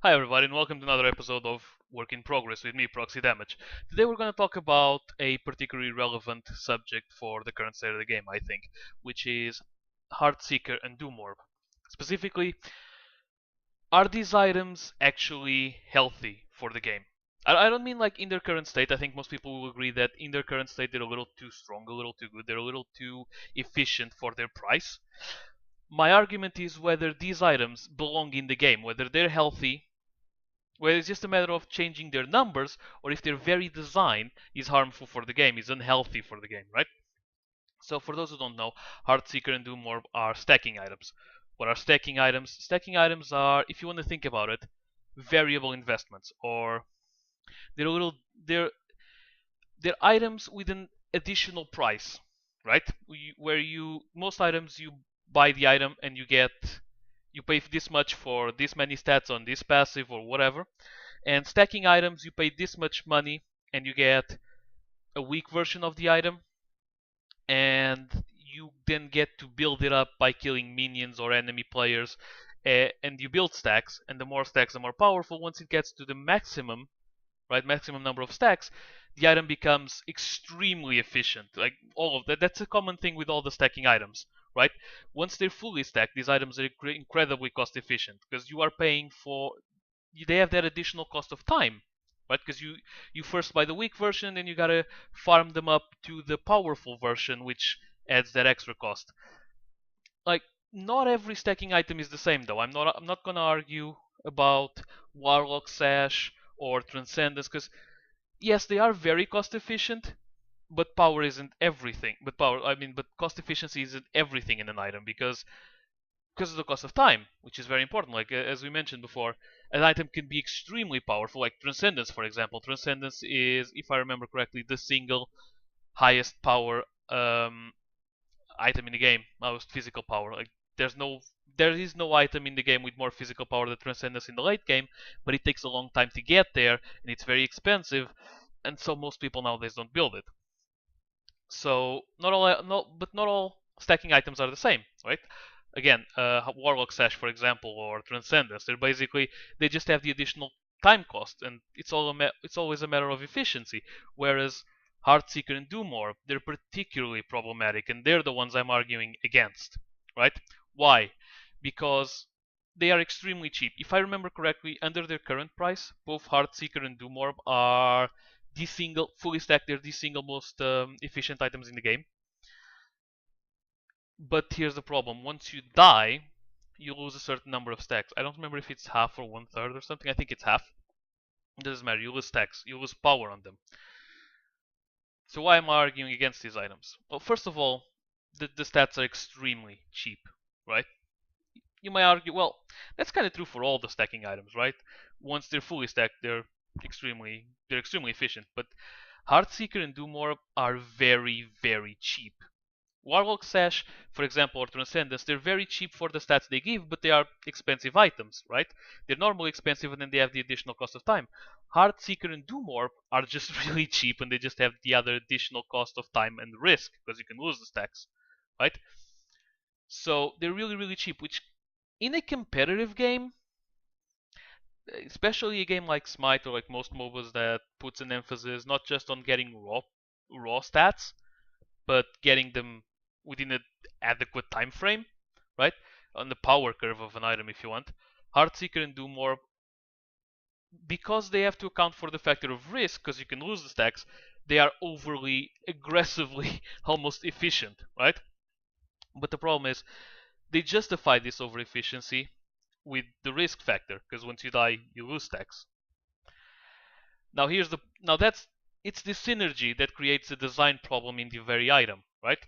Hi everybody and welcome to another episode of Work in Progress with me, ProxyDamage. Today we're going to talk about a particularly relevant subject for the current state of the game, I think, which is Heartseeker and Doom Orb. Specifically, are these items actually healthy for the game? I don't mean like in their current state. I think most people will agree that in their current state they're a little too strong, a little too good, they're a little too efficient for their price. My argument is whether these items belong in the game, whether they're healthy, where it's just a matter of changing their numbers, or if their very design is harmful for the game, is unhealthy for the game, right? So for those who don't know, Heartseeker and Doom Orb are stacking items. What are stacking items? Stacking items are, if you want to think about it, variable investments, or they're a little they're items with an additional price, right? Where you most items you buy the item and you pay this much for this many stats on this passive or whatever. And stacking items, you pay this much money and you get a weak version of the item, and you then get to build it up by killing minions or enemy players. And you build stacks, and the more stacks, the more powerful. Once it gets to the maximum, right, maximum number of stacks, the item becomes extremely efficient. Like all of that, that's a common thing with all the stacking items, right? Once they're fully stacked, these items are incredibly cost efficient because you are paying for they have that additional cost of time, right? Because you first buy the weak version, then you gotta farm them up to the powerful version, which adds that extra cost. Like, not every stacking item is the same, though. I'm not gonna argue about Warlock Sash or Transcendence, because yes, they are very cost efficient, but power isn't everything. But cost efficiency isn't everything in an item because of the cost of time, which is very important. Like as we mentioned before, an item can be extremely powerful, like Transcendence, for example. Transcendence is, if I remember correctly, the single highest power item in the game, most physical power. Like there is no item in the game with more physical power than Transcendence in the late game, but it takes a long time to get there, and it's very expensive, and so most people nowadays don't build it. So not all stacking items are the same, right? Again, Warlock Sash, for example, or Transcendence, they just have the additional time cost, and it's always a matter of efficiency. Whereas Heartseeker and Doom Orb, they're particularly problematic, and they're the ones I'm arguing against, right? Why? Because they are extremely cheap. If I remember correctly, under their current price, both Heartseeker and Doom Orb are the single fully stacked. They're the single most efficient items in the game. But here's the problem: once you die, you lose a certain number of stacks. I don't remember if it's half or 1/3 or something. I think it's half. It doesn't matter. You lose stacks. You lose power on them. So why am I arguing against these items? Well, first of all, the stats are extremely cheap, right? You might argue, well, that's kind of true for all the stacking items, right? Once they're fully stacked, they're extremely efficient. But Heartseeker and Doom Orb are very, very cheap. Warlock Sash, for example, or Transcendence, they're very cheap for the stats they give, but they are expensive items, right? They're normally expensive and then they have the additional cost of time. Heartseeker and Doom Orb are just really cheap and they just have the other additional cost of time and risk, because you can lose the stacks, right? So they're really, really cheap, which in a competitive game, especially a game like Smite or like most MOBAs that puts an emphasis not just on getting raw stats, but getting them within an adequate time frame, right? On the power curve of an item, if you want. Heartseeker and Doom Orb, because they have to account for the factor of risk, because you can lose the stacks, they are overly, aggressively, almost efficient, right? But the problem is, they justify this over efficiency with the risk factor, because once you die, you lose stacks. It's the synergy that creates a design problem in the very item, right?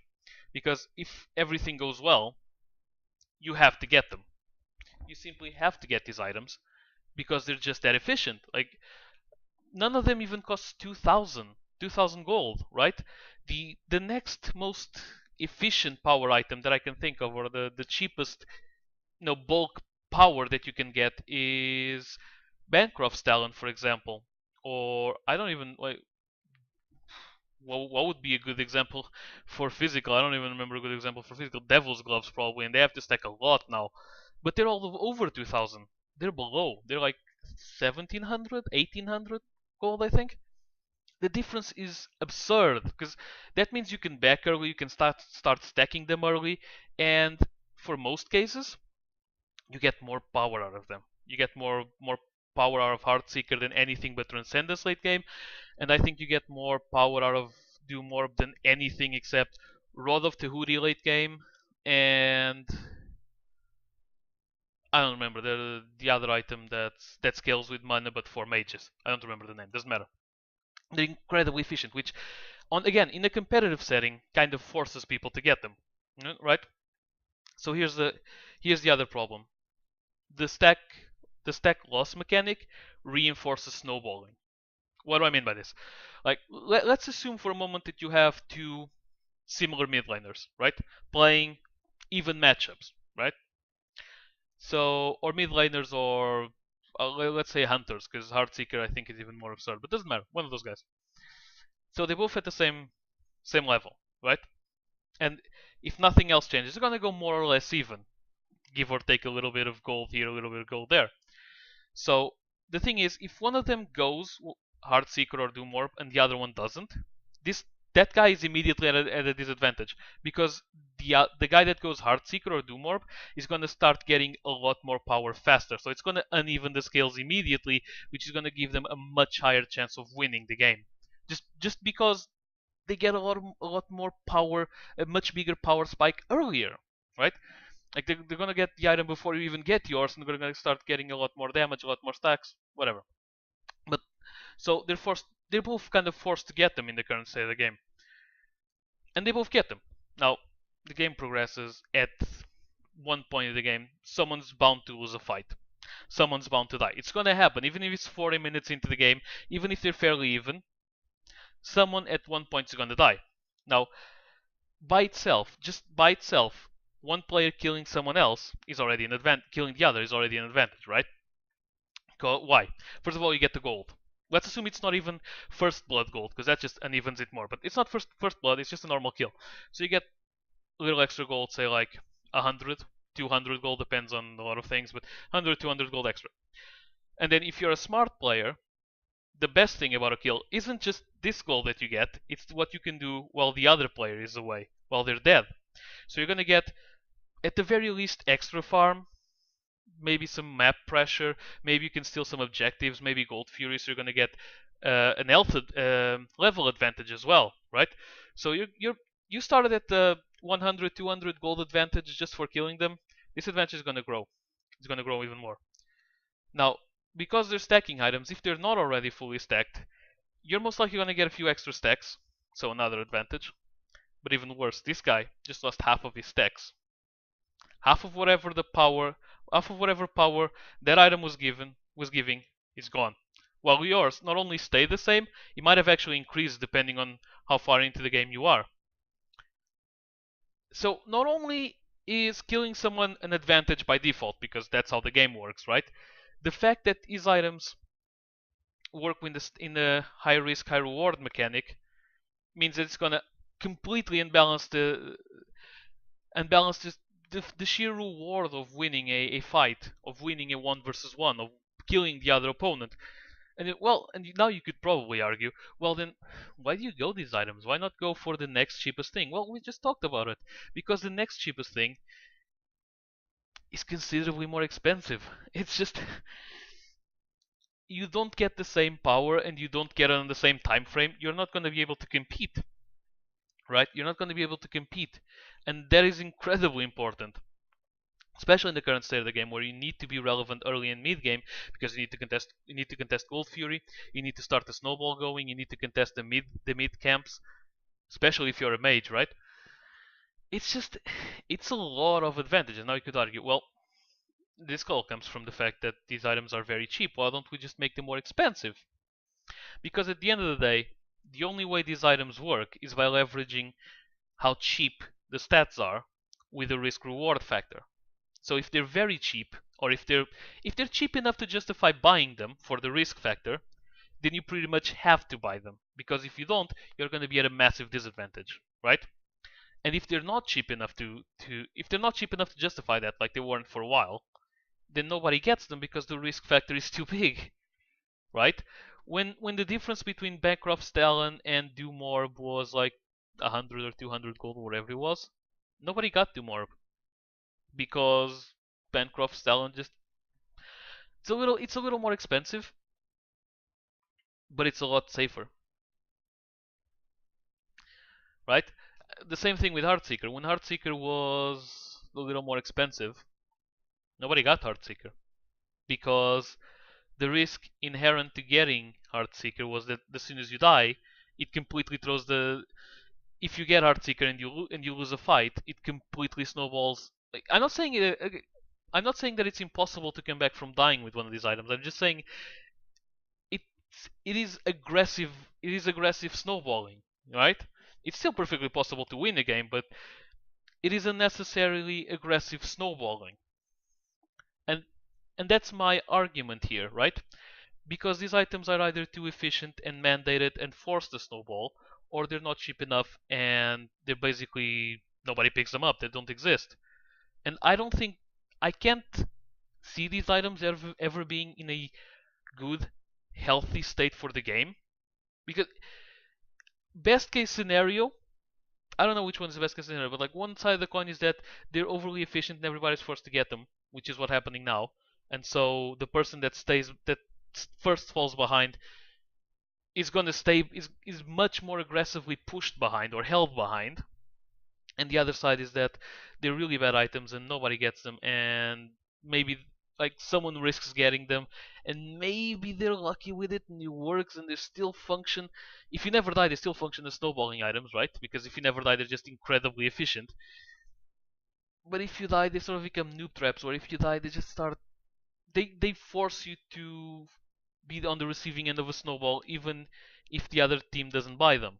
Because if everything goes well, you have to get them. You simply have to get these items because they're just that efficient. Like, none of them even cost 2,000 gold, right? The next most efficient power item that I can think of, or the cheapest, bulk power that you can get, is Bancroft's Talent, for example. Or I don't even like. What would be a good example for physical? I don't even remember a good example for physical. Devil's Gloves, probably, and they have to stack a lot now. But they're all over 2,000. They're below. They're like 1700, 1800 gold, I think. The difference is absurd because that means you can back early, you can start stacking them early, and for most cases, you get more power out of them. You get more power out of Heartseeker than anything but Transcendence late game, and I think you get more power out of Doom Orb than anything except Rod of Tahuti late game, and I don't remember the other item that scales with mana but for mages. I don't remember the name. Doesn't matter. They're incredibly efficient, which, on again in a competitive setting, kind of forces people to get them, right? So here's the other problem. The stack loss mechanic reinforces snowballing. What do I mean by this? Like, let's assume for a moment that you have two similar mid laners, right? Playing even matchups, right? So, or mid laners, or let's say hunters, because Heartseeker I think is even more absurd, but doesn't matter. One of those guys. So they both at the same level, right? And if nothing else changes, they're gonna go more or less even, give or take a little bit of gold here, a little bit of gold there. So the thing is, if one of them goes Heartseeker or Doom Orb and the other one doesn't, that guy is immediately at a disadvantage because the guy that goes Heartseeker or Doom Orb is going to start getting a lot more power faster. So it's going to uneven the scales immediately, which is going to give them a much higher chance of winning the game. Just because they get a lot more power, a much bigger power spike earlier, right? Like they're gonna get the item before you even get yours, and they're gonna start getting a lot more damage, a lot more stacks, whatever. But so they're both kind of forced to get them in the current state of the game, and they both get them. Now the game progresses. At one point in the game, someone's bound to lose a fight. Someone's bound to die. It's gonna happen, even if it's 40 minutes into the game, even if they're fairly even. Someone at one point is gonna die. Now, just by itself, one player killing someone else is already an advantage. Killing the other is already an advantage, right? Why? First of all, you get the gold. Let's assume it's not even first blood gold, because that just unevens it more. But it's not first blood, it's just a normal kill. So you get a little extra gold, say like 100, 200 gold, depends on a lot of things, but 100, 200 gold extra. And then if you're a smart player, the best thing about a kill isn't just this gold that you get, it's what you can do while the other player is away, while they're dead. So you're gonna get, at the very least, extra farm, maybe some map pressure, maybe you can steal some objectives, maybe Gold Fury, so you're gonna get an health level advantage as well, right? So you started at the 100, 200 gold advantage just for killing them. This advantage is gonna grow. It's gonna grow even more. Now, because they're stacking items, if they're not already fully stacked, you're most likely gonna get a few extra stacks, so another advantage. But even worse, this guy just lost half of his stacks. Half of whatever power that item was giving is gone. While yours not only stayed the same, it might have actually increased depending on how far into the game you are. So not only is killing someone an advantage by default, because that's how the game works, right? The fact that these items work in the high risk, high reward mechanic means that it's gonna completely unbalance the sheer reward of winning a fight, of winning a 1 versus 1, of killing the other opponent. And now you could probably argue, well then, why do you go these items? Why not go for the next cheapest thing? Well, we just talked about it. Because the next cheapest thing is considerably more expensive. It's just you don't get the same power and you don't get it on the same time frame. You're not going to be able to compete. Right? You're not going to be able to compete. And that is incredibly important. Especially in the current state of the game, where you need to be relevant early and mid game, because you need to contest Gold Fury, you need to start the snowball going, you need to contest the mid camps, especially if you're a mage, right? It's a lot of advantages. Now you could argue, well, this all comes from the fact that these items are very cheap. Why don't we just make them more expensive? Because at the end of the day, the only way these items work is by leveraging how cheap the stats are with a risk-reward factor. So if they're very cheap, or if they're cheap enough to justify buying them for the risk factor, then you pretty much have to buy them. Because if you don't, you're going to be at a massive disadvantage, right? And if they're not cheap enough to justify that, like they weren't for a while, then nobody gets them because the risk factor is too big, right? When the difference between Bancroft's Talon and Doom Orb was like 100 or 200 gold, whatever it was, nobody got Doom Orb because Bancroft's Talon just it's a little more expensive, but it's a lot safer, right? The same thing with Heartseeker. When Heartseeker was a little more expensive, nobody got Heartseeker because the risk inherent to getting Heartseeker was that as soon as you die, it completely throws the. If you get Heartseeker and you lose a fight, it completely snowballs. Like, I'm not saying that it's impossible to come back from dying with one of these items. I'm just saying it is aggressive. It is aggressive snowballing, right? It's still perfectly possible to win a game, but it is unnecessarily aggressive snowballing. And and that's my argument here, right? Because these items are either too efficient and mandated and force the snowball, or they're not cheap enough and they're basically nobody picks them up. They don't exist. And I don't think I can't see these items ever being in a good, healthy state for the game. Because best case scenario, I don't know which one is the best case scenario, but like one side of the coin is that they're overly efficient and everybody's forced to get them, which is what's happening now. And so the person that first falls behind is going to stay is much more aggressively pushed behind or held behind. And the other side is that they're really bad items and nobody gets them, and maybe like someone risks getting them, and maybe they're lucky with it and it works and they still function. If you never die, they still function as snowballing items, right? Because if you never die, they're just incredibly efficient. But if you die, they sort of become noob traps, or if you die, they just start. They force you to be on the receiving end of a snowball, even if the other team doesn't buy them.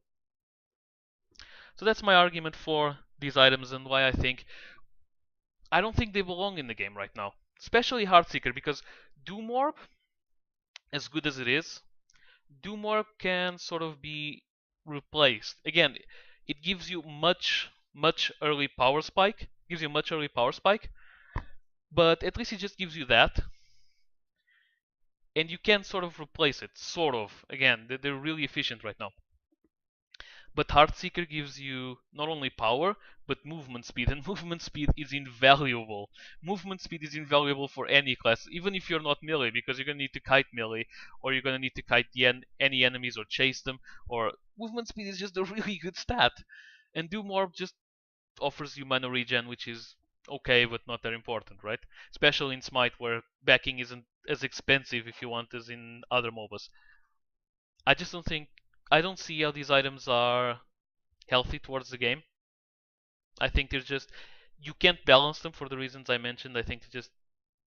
So that's my argument for these items and why I don't think they belong in the game right now. Especially Heartseeker, because Doom Orb, as good as it is, Doom Orb can sort of be replaced. Again, it gives you much early power spike. Gives you much early power spike, but at least it just gives you that, and you can sort of replace it. Sort of. Again, they're really efficient right now. But Heartseeker gives you not only power, but movement speed, and movement speed is invaluable. Movement speed is invaluable for any class, even if you're not melee, because you're gonna need to kite melee, or you're gonna need to kite any enemies or chase them, or movement speed is just a really good stat. And Doom Orb just offers you mana regen, which is okay, but not that important, right? Especially in Smite, where backing isn't as expensive if you want as in other MOBAs. I just don't think I don't see how these items are healthy towards the game. I think they're just you can't balance them for the reasons I mentioned. I think they just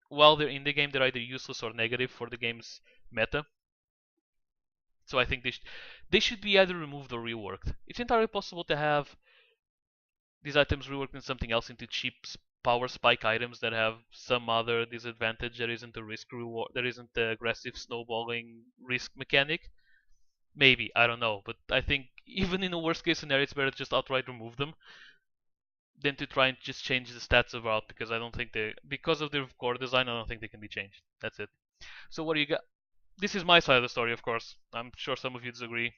while they're in the game, they're either useless or negative for the game's meta. So I think they should be either removed or reworked. It's entirely possible to have these items reworked in something else, into cheap power spike items that have some other disadvantage that isn't a risk reward, that isn't the aggressive snowballing risk mechanic. Maybe, I don't know, but I think even in a worst case scenario, it's better to just outright remove them than to try and just change the stats about, because I don't think because of their core design, I don't think they can be changed. That's it. So what do you got? This is my side of the story, of course. I'm sure some of you disagree.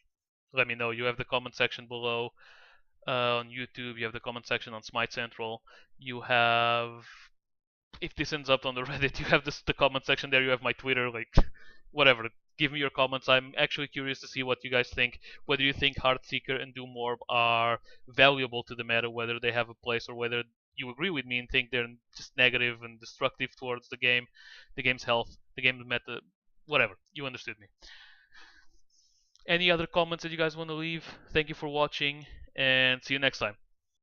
Let me know. You have the comment section below on YouTube. You have the comment section on Smite Central. You have, if this ends up on the Reddit, you have the comment section there. You have my Twitter, like whatever. Give me your comments. I'm actually curious to see what you guys think. Whether you think Heartseeker and Doom Orb are valuable to the meta, whether they have a place, or whether you agree with me and think they're just negative and destructive towards the game, the game's health, the game's meta, whatever. You understood me. Any other comments that you guys want to leave? Thank you for watching, and see you next time.